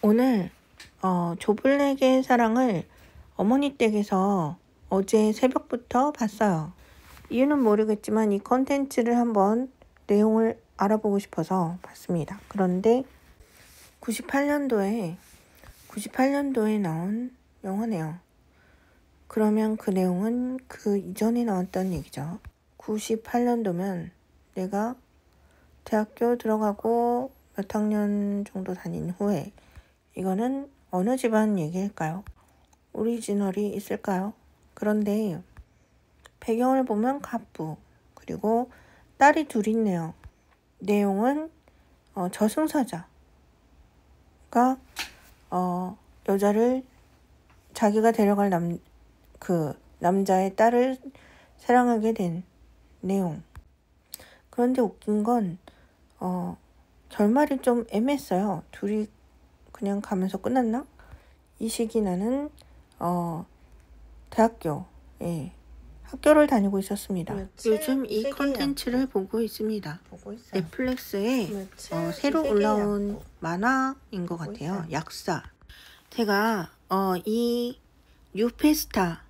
오늘 조블랙의 사랑을 어머니 댁에서 어제 새벽부터 봤어요. 이유는 모르겠지만 이 컨텐츠를 한번 내용을 알아보고 싶어서 봤습니다. 그런데 98년도에 나온 영화네요. 그러면 그 내용은 그 이전에 나왔던 얘기죠. 98년도면 내가 대학교 들어가고 몇 학년 정도 다닌 후에 이거는 어느 집안 얘기일까요? 오리지널이 있을까요? 그런데 배경을 보면 갑부 그리고 딸이 둘 있네요. 내용은 저승사자가 여자를 자기가 데려갈 남자의 딸을 사랑하게 된 내용. 그런데 웃긴 건 결말이 좀 애매했어요. 둘이 그냥 가면서 끝났나? 이 시기 나는 대학교에 학교를 다니고 있었습니다. 요즘 이 컨텐츠를 보고 있습니다. 넷플릭스에 새로 올라온 만화인 것 같아요. 약사. 제가 이 뉴페스타라는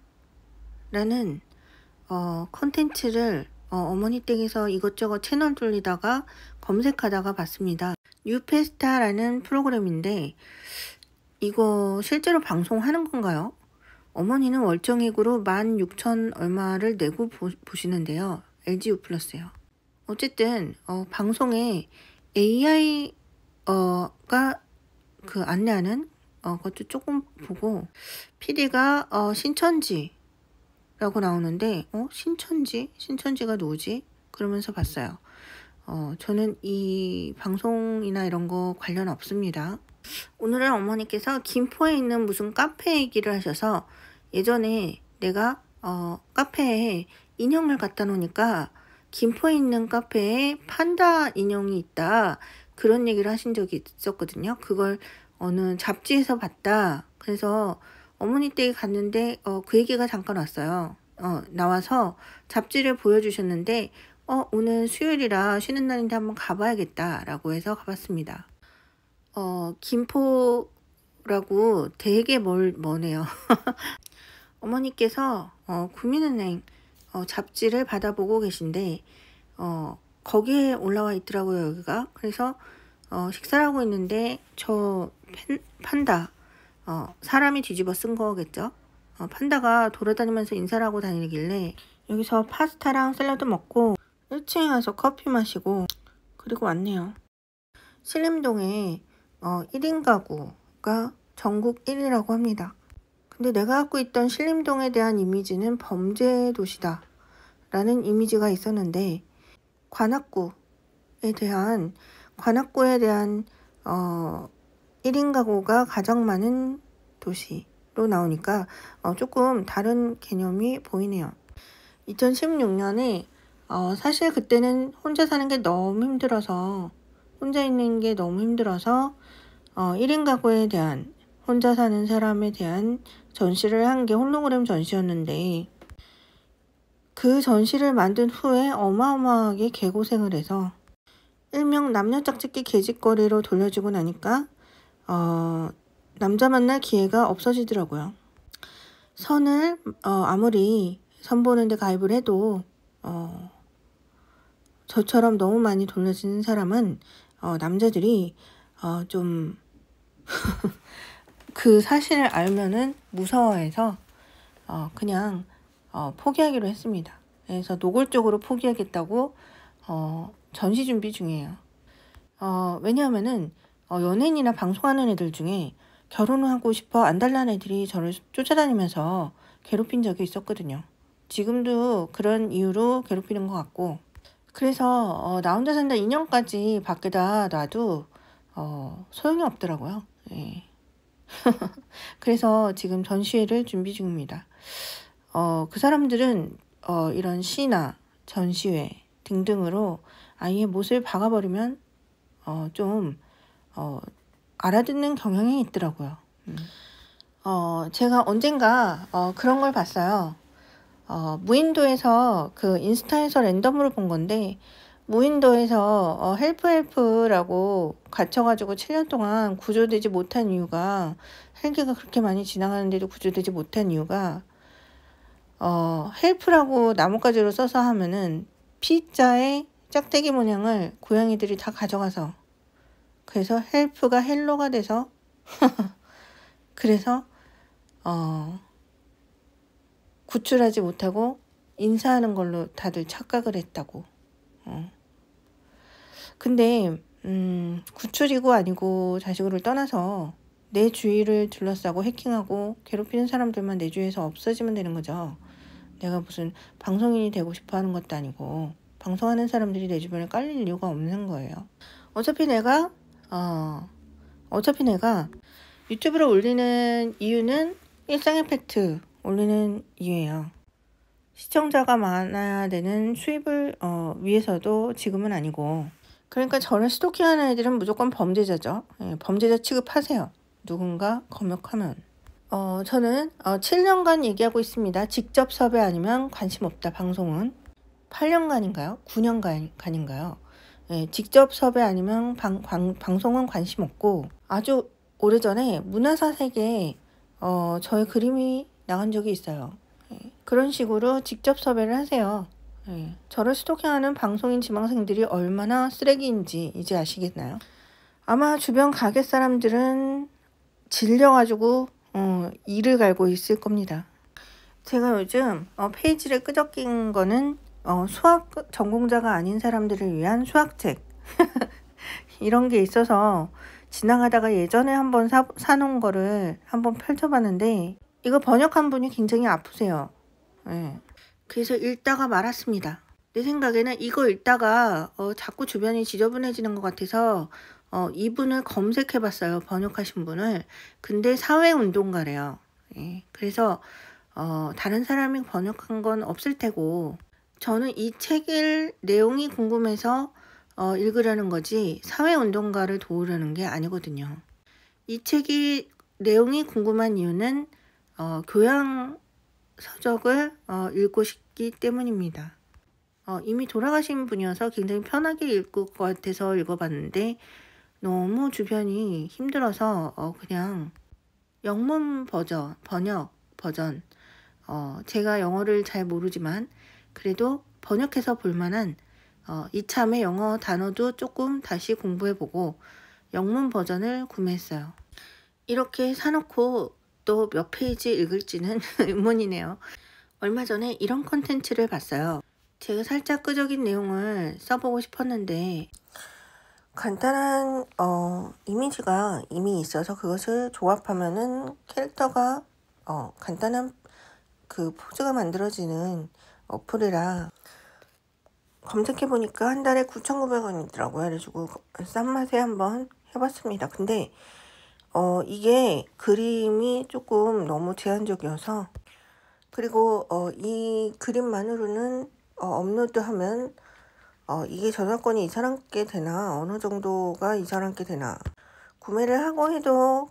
컨텐츠를 어머니 댁에서 이것저것 채널 돌리다가 검색하다가 봤습니다. 뉴페스타라는 프로그램인데 이거 실제로 방송하는 건가요? 어머니는 월정액으로 16,000 얼마를 내고 보시는데요. LG U+예요. 어쨌든 방송에 AI가 안내하는 것도 조금 보고 PD가 신천지라고 나오는데 신천지가 누구지? 그러면서 봤어요. 저는 이 방송이나 이런 거 관련 없습니다. 오늘은 어머니께서 김포에 있는 무슨 카페 얘기를 하셔서 예전에 내가 카페에 인형을 갖다 놓으니까 김포에 있는 카페에 판다 인형이 있다 그런 얘기를 하신 적이 있었거든요. 그걸 어느 잡지에서 봤다. 그래서 어머니 댁에 갔는데 그 얘기가 잠깐 왔어요. 나와서 잡지를 보여주셨는데 오늘 수요일이라 쉬는 날인데 한번 가봐야겠다 라고 해서 가봤습니다. 김포라고 되게 머네요. 어머니께서 국민은행 잡지를 받아보고 계신데 거기에 올라와 있더라고요. 여기가. 그래서 식사를 하고 있는데 저 판다 사람이 뒤집어 쓴 거겠죠. 판다가 돌아다니면서 인사를 하고 다니길래 여기서 파스타랑 샐러드 먹고 1층에 가서 커피 마시고 그리고 왔네요. 신림동에 1인 가구가 전국 1위라고 합니다. 근데 내가 갖고 있던 신림동에 대한 이미지는 범죄 도시다 라는 이미지가 있었는데 관악구에 대한 1인 가구가 가장 많은 도시로 나오니까 조금 다른 개념이 보이네요. 2016년에 사실 그때는 혼자 사는 게 너무 힘들어서 혼자 있는 게 너무 힘들어서 1인 가구에 대한 혼자 사는 사람에 대한 전시를 한 게 홀로그램 전시였는데 그 전시를 만든 후에 어마어마하게 개고생을 해서 일명 남녀 짝짓기 개짓거리로 돌려주고 나니까 남자 만날 기회가 없어지더라고요. 선을 아무리 선보는데 가입을 해도 저처럼 너무 많이 돌려지는 사람은 남자들이 좀 그 사실을 알면은 무서워해서 그냥 포기하기로 했습니다. 그래서 노골적으로 포기하겠다고 전시 준비 중이에요. 왜냐하면은 연예인이나 방송하는 애들 중에 결혼을 하고 싶어 안달난 애들이 저를 쫓아다니면서 괴롭힌 적이 있었거든요. 지금도 그런 이유로 괴롭히는 것 같고 그래서 나 혼자 산다 인형까지 밖에다 놔도 소용이 없더라고요. 예. 그래서 지금 전시회를 준비 중입니다. 그 사람들은 이런 시나 전시회 등등으로 아예 못을 박아버리면 좀 알아듣는 경향이 있더라고요. 제가 언젠가 그런 걸 봤어요. 무인도에서 그 인스타에서 랜덤으로 본 건데 무인도에서 헬프라고 갇혀가지고 7년 동안 구조되지 못한 이유가, 헬기가 그렇게 많이 지나가는데도 구조되지 못한 이유가, 헬프라고 나뭇가지로 써서 하면은 P자의 짝대기 모양을 고양이들이 다 가져가서, 그래서 헬프가 헬로가 돼서 그래서 구출하지 못하고 인사하는 걸로 다들 착각을 했다고. 근데 구출이고 아니고 자식을 떠나서 내 주위를 둘러싸고 해킹하고 괴롭히는 사람들만 내 주위에서 없어지면 되는 거죠. 내가 무슨 방송인이 되고 싶어 하는 것도 아니고 방송하는 사람들이 내 주변에 깔릴 이유가 없는 거예요. 어차피 내가 유튜브를 올리는 이유는 일상의 팩트 올리는 이유예요. 시청자가 많아야 되는 수입을 위해서도 지금은 아니고. 그러니까 저를 스토킹하는 애들은 무조건 범죄자죠. 예, 범죄자 취급하세요. 누군가 검역하면. 저는 7년간 얘기하고 있습니다. 직접 섭외 아니면 관심 없다. 방송은 8년간인가요? 9년간인가요? 예, 직접 섭외 아니면 방송은 관심 없고, 아주 오래전에 문화사 세계에 저의 그림이 나간 적이 있어요. 예, 그런 식으로 직접 섭외를 하세요. 예, 저를 스토킹하는 방송인 지망생들이 얼마나 쓰레기인지 이제 아시겠나요? 아마 주변 가게 사람들은 질려가지고 이를 갈고 있을 겁니다. 제가 요즘 페이지를 끄적인 거는 수학 전공자가 아닌 사람들을 위한 수학책 이런 게 있어서 지나가다가 예전에 한번 사놓은 거를 한번 펼쳐봤는데, 이거 번역한 분이 굉장히 아프세요. 예. 그래서 읽다가 말았습니다. 내 생각에는 이거 읽다가 자꾸 주변이 지저분해지는 것 같아서 이분을 검색해봤어요. 번역하신 분을. 근데 사회운동가래요. 예. 그래서 다른 사람이 번역한 건 없을 테고, 저는 이 책의 내용이 궁금해서 읽으려는 거지 사회운동가를 도우려는 게 아니거든요. 이 책이 내용이 궁금한 이유는 교양 서적을 읽고 싶기 때문입니다. 이미 돌아가신 분이어서 굉장히 편하게 읽을 것 같아서 읽어봤는데, 너무 주변이 힘들어서 그냥 영문 번역 버전, 제가 영어를 잘 모르지만 그래도 번역해서 볼만한 이참에 영어 단어도 조금 다시 공부해보고 영문 버전을 구매했어요. 이렇게 사놓고 또 몇 페이지 읽을지는 의문이네요. 얼마 전에 이런 컨텐츠를 봤어요. 제가 살짝 끄적인 내용을 써보고 싶었는데, 간단한 이미지가 이미 있어서 그것을 조합하면은 캐릭터가 간단한 그 포즈가 만들어지는 어플이라 검색해보니까 한 달에 9,900원이더라고요. 그래가지고 싼 맛에 한번 해봤습니다. 근데 이게 그림이 조금 너무 제한적이어서, 그리고 이 그림만으로는 업로드하면 이게 저작권이 이 사람께 되나, 어느 정도가 이 사람께 되나, 구매를 하고 해도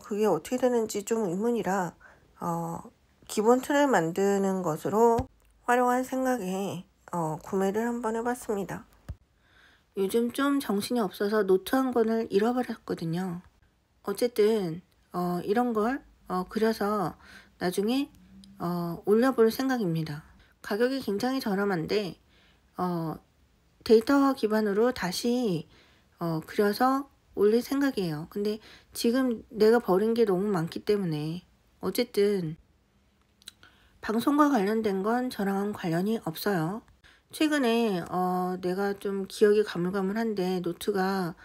그게 어떻게 되는지 좀 의문이라 기본 틀을 만드는 것으로 활용할 생각에 구매를 한번 해봤습니다. 요즘 좀 정신이 없어서 노트 한 권을 잃어버렸거든요. 어쨌든 이런 걸 그려서 나중에 올려볼 생각입니다. 가격이 굉장히 저렴한데 데이터 기반으로 다시 그려서 올릴 생각이에요. 근데 지금 내가 버린 게 너무 많기 때문에, 어쨌든 방송과 관련된 건 저랑 관련이 없어요. 최근에 내가 좀 기억이 가물가물한데 노트가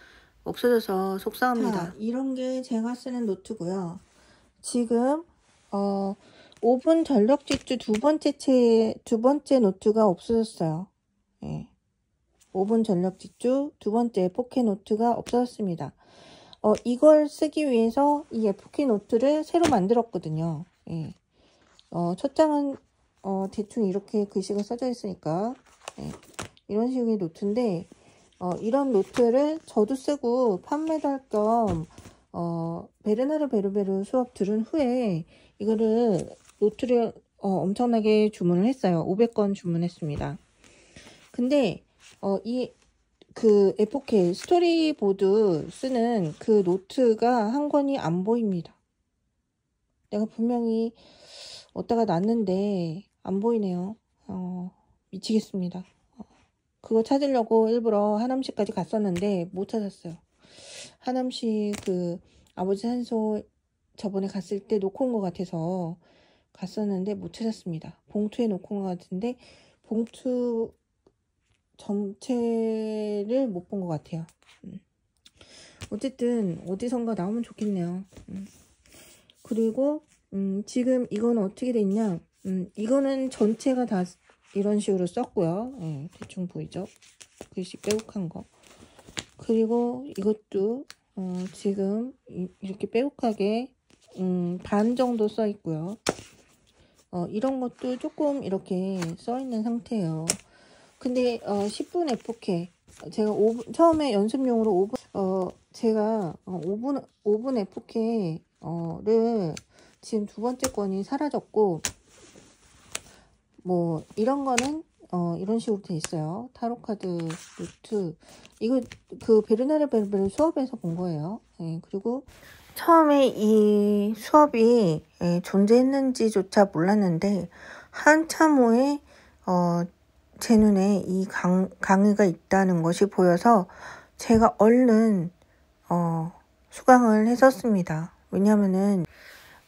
없어져서 속상합니다. 자, 이런 게 제가 쓰는 노트고요. 지금 5분 전력 질주 두 번째 노트가 없어졌어요. 예. 5분 전력 질주 두 번째 포켓 노트가 없어졌습니다. 이걸 쓰기 위해서 이 FK 노트를 새로 만들었거든요. 예. 첫 장은 대충 이렇게 글씨가 써져 있으니까 예. 이런 식의 노트인데, 이런 노트를 저도 쓰고 판매도 할 겸 베르나르 베르베르 수업 들은 후에 이거를 노트를 엄청나게 주문을 했어요. 500건 주문했습니다. 근데 그 A4K 스토리보드 쓰는 그 노트가 한 권이 안 보입니다. 내가 분명히 어디다가 놨는데 안 보이네요. 미치겠습니다. 그거 찾으려고 일부러 하남시까지 갔었는데 못 찾았어요. 하남시 그 아버지 산소 저번에 갔을 때 놓고 온 것 같아서 갔었는데 못 찾았습니다. 봉투에 놓고 온 것 같은데 봉투 전체를 못 본 것 같아요. 어쨌든 어디선가 나오면 좋겠네요. 그리고 지금 이거는 어떻게 돼 있냐, 이거는 전체가 다 이런 식으로 썼고요. 대충 보이죠? 글씨 빼곡한 거. 그리고 이것도 지금 이렇게 빼곡하게 반 정도 써 있고요. 이런 것도 조금 이렇게 써 있는 상태예요. 근데 10분 F4K 제가 5분, 처음에 연습용으로 5분 제가 5분 F4K를 지금 두 번째 건이 사라졌고, 뭐 이런 거는 이런 식으로 돼 있어요. 타로카드 노트. 이거 그 베르나르 베르베르 수업에서 본 거예요. 그리고 처음에 이 수업이 존재했는지조차 몰랐는데 한참 후에 제 눈에 이 강의가 있다는 것이 보여서 제가 얼른 수강을 했었습니다. 왜냐면은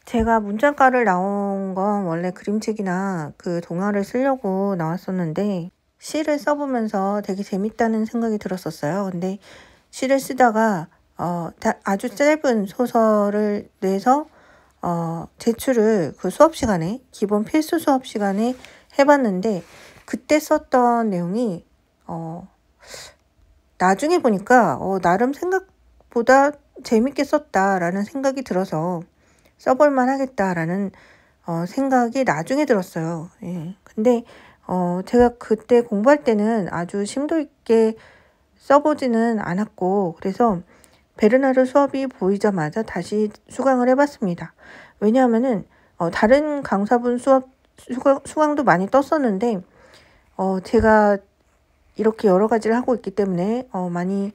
제가 문장과를 나온 건 원래 그림책이나 그 동화를 쓰려고 나왔었는데 시를 써보면서 되게 재밌다는 생각이 들었었어요. 근데 시를 쓰다가 아주 짧은 소설을 내서 제출을 그 수업 시간에, 기본 필수 수업 시간에 해봤는데 그때 썼던 내용이 나중에 보니까 나름 생각보다 재밌게 썼다라는 생각이 들어서 써볼만 하겠다라는 생각이 나중에 들었어요. 근데 제가 그때 공부할 때는 아주 심도 있게 써보지는 않았고, 그래서 베르나르 수업이 보이자마자 다시 수강을 해봤습니다. 왜냐하면은 다른 강사분 수강도 많이 떴었는데 제가 이렇게 여러 가지를 하고 있기 때문에 많이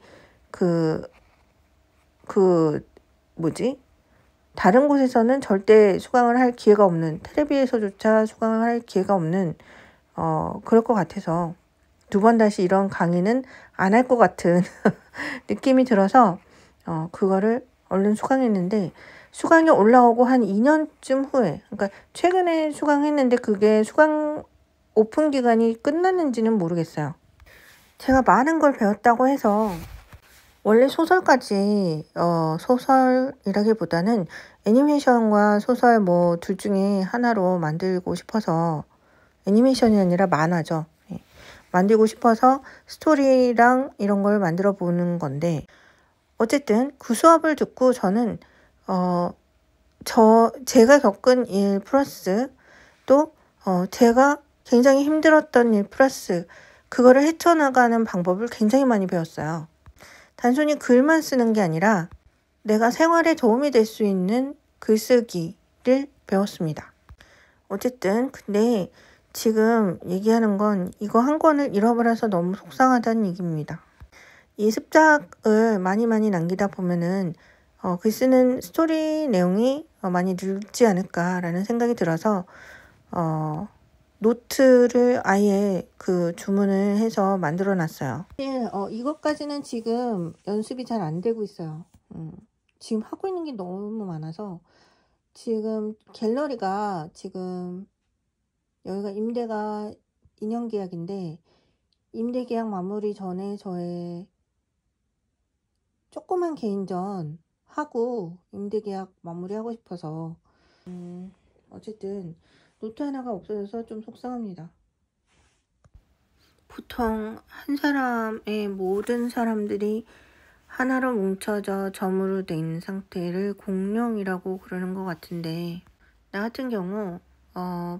다른 곳에서는 절대 수강을 할 기회가 없는, 텔레비에서조차 수강을 할 기회가 없는 그럴 것 같아서 두 번 다시 이런 강의는 안 할 것 같은 느낌이 들어서 그거를 얼른 수강했는데, 수강이 올라오고 한 2년쯤 후에, 그러니까 최근에 수강했는데 그게 수강 오픈 기간이 끝났는지는 모르겠어요. 제가 많은 걸 배웠다고 해서 원래 소설까지 소설이라기보다는 애니메이션과 소설 뭐 둘 중에 하나로 만들고 싶어서, 애니메이션이 아니라 만화죠. 만들고 싶어서 스토리랑 이런 걸 만들어 보는 건데, 어쨌든 그 수업을 듣고 저는 제가 겪은 일 플러스 또 제가 굉장히 힘들었던 일 플러스 그거를 헤쳐나가는 방법을 굉장히 많이 배웠어요. 단순히 글만 쓰는 게 아니라 내가 생활에 도움이 될 수 있는 글쓰기를 배웠습니다. 어쨌든 근데 지금 얘기하는 건 이거 한 권을 잃어버려서 너무 속상하다는 얘기입니다. 이 습작을 많이 남기다 보면은 글 쓰는 스토리 내용이 많이 늘지 않을까라는 생각이 들어서 노트를 아예 그 주문을 해서 만들어 놨어요. 이것까지는 지금 연습이 잘 안 되고 있어요. 지금 하고 있는 게 너무 많아서 지금 갤러리가 지금 여기가 임대가 2년 계약인데 임대 계약 마무리 전에 저의 조그만 개인전 하고 임대 계약 마무리하고 싶어서 어쨌든 노트 하나가 없어져서 좀 속상합니다. 보통 한 사람의 모든 사람들이 하나로 뭉쳐져 점으로 된 상태를 공룡이라고 그러는 것 같은데, 나 같은 경우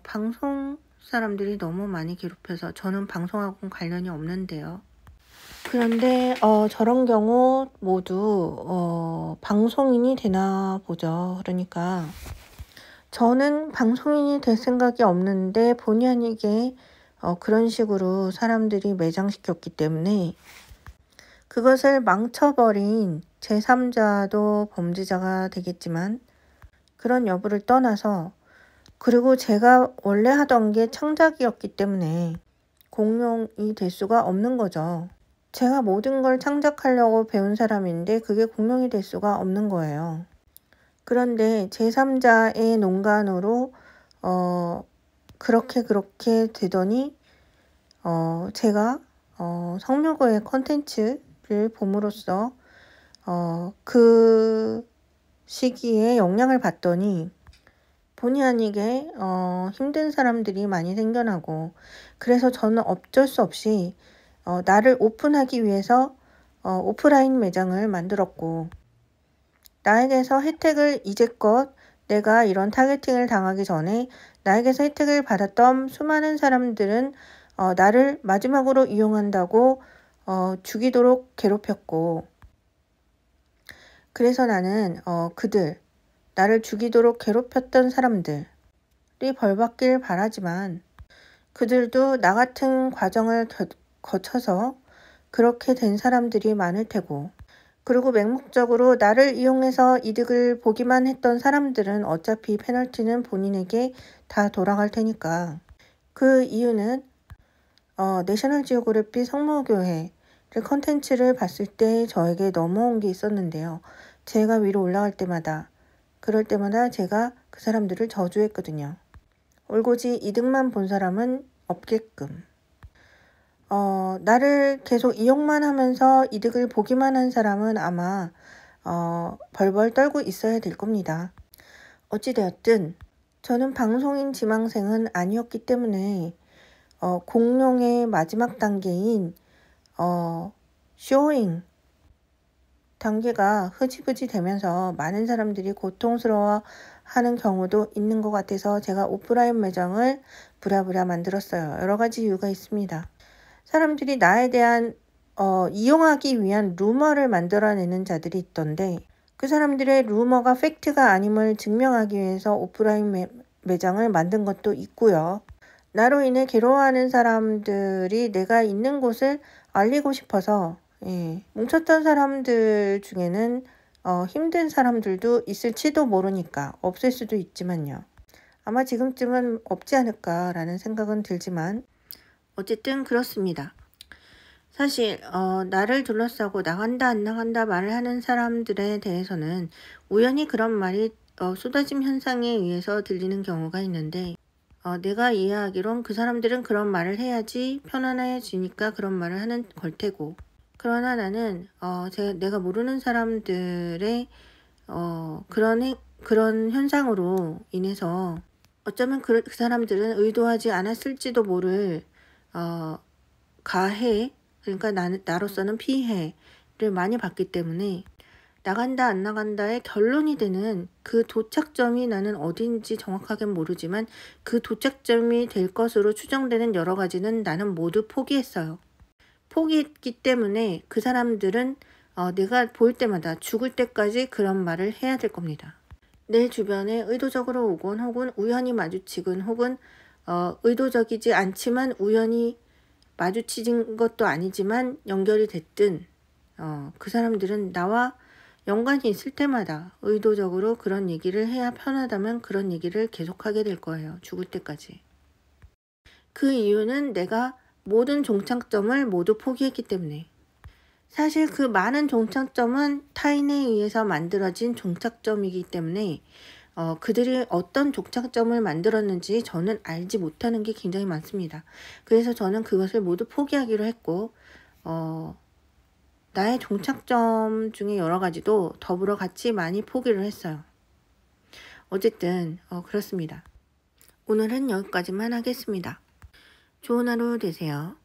방송 사람들이 너무 많이 괴롭혀서 저는 방송하고는 관련이 없는데요. 그런데 저런 경우 모두 방송인이 되나 보죠. 그러니까 저는 방송인이 될 생각이 없는데 본의 아니게 그런 식으로 사람들이 매장시켰기 때문에 그것을 망쳐버린 제3자도 범죄자가 되겠지만 그런 여부를 떠나서 그리고 제가 원래 하던 게 창작이었기 때문에 공룡이 될 수가 없는 거죠. 제가 모든 걸 창작하려고 배운 사람인데 그게 공룡이 될 수가 없는 거예요. 그런데 제3자의 농간으로 그렇게 되더니 제가 성묘고의 컨텐츠를 봄으로써 그 시기에 영향을 받더니 본의 아니게 힘든 사람들이 많이 생겨나고 그래서 저는 어쩔 수 없이 나를 오픈하기 위해서 오프라인 매장을 만들었고 나에게서 혜택을 이제껏 내가 이런 타겟팅을 당하기 전에 나에게서 혜택을 받았던 수많은 사람들은 나를 마지막으로 이용한다고 죽이도록 괴롭혔고 그래서 나는 나를 죽이도록 괴롭혔던 사람들이 벌받길 바라지만 그들도 나 같은 과정을 거쳐서 그렇게 된 사람들이 많을 테고 그리고 맹목적으로 나를 이용해서 이득을 보기만 했던 사람들은 어차피 페널티는 본인에게 다 돌아갈 테니까 그 이유는 내셔널 지오그래피 성모교회를 컨텐츠를 봤을 때 저에게 넘어온 게 있었는데요. 제가 위로 올라갈 때마다 그럴 때마다 제가 그 사람들을 저주했거든요. 올고지 이득만 본 사람은 없게끔. 나를 계속 이용만 하면서 이득을 보기만 한 사람은 아마 벌벌 떨고 있어야 될 겁니다. 어찌되었든 저는 방송인 지망생은 아니었기 때문에 공룡의 마지막 단계인 쇼잉 단계가 흐지부지 되면서 많은 사람들이 고통스러워하는 경우도 있는 것 같아서 제가 오프라인 매장을 부랴부랴 만들었어요. 여러 가지 이유가 있습니다. 사람들이 나에 대한 이용하기 위한 루머를 만들어내는 자들이 있던데 그 사람들의 루머가 팩트가 아님을 증명하기 위해서 오프라인 매장을 만든 것도 있고요. 나로 인해 괴로워하는 사람들이 내가 있는 곳을 알리고 싶어서 뭉쳤던 사람들 중에는 힘든 사람들도 있을지도 모르니까 없을 수도 있지만요. 아마 지금쯤은 없지 않을까라는 생각은 들지만 어쨌든 그렇습니다. 사실 나를 둘러싸고 나간다 안 나간다 말을 하는 사람들에 대해서는 우연히 그런 말이 쏟아짐 현상에 의해서 들리는 경우가 있는데 내가 이해하기론 그 사람들은 그런 말을 해야지 편안해지니까 그런 말을 하는 걸 테고 그러나 나는 내가 모르는 사람들의 그런 현상으로 인해서 어쩌면 그 사람들은 의도하지 않았을지도 모를 가해 그러니까 나로서는 피해를 많이 받기 때문에 나간다 안 나간다의 결론이 되는 그 도착점이 나는 어딘지 정확하게 모르지만 그 도착점이 될 것으로 추정되는 여러 가지는 나는 모두 포기했어요. 포기했기 때문에 그 사람들은 내가 보일 때마다 죽을 때까지 그런 말을 해야 될 겁니다. 내 주변에 의도적으로 오건 혹은 우연히 마주치건 혹은 의도적이지 않지만 우연히 마주치진 것도 아니지만 연결이 됐든 그 사람들은 나와 연관이 있을 때마다 의도적으로 그런 얘기를 해야 편하다면 그런 얘기를 계속하게 될 거예요. 죽을 때까지. 그 이유는 내가 모든 종착점을 모두 포기했기 때문에 사실 그 많은 종착점은 타인에 의해서 만들어진 종착점이기 때문에 그들이 어떤 종착점을 만들었는지 저는 알지 못하는 게 굉장히 많습니다. 그래서 저는 그것을 모두 포기하기로 했고 나의 종착점 중에 여러 가지도 더불어 같이 많이 포기를 했어요. 어쨌든 그렇습니다. 오늘은 여기까지만 하겠습니다. 좋은 하루 되세요.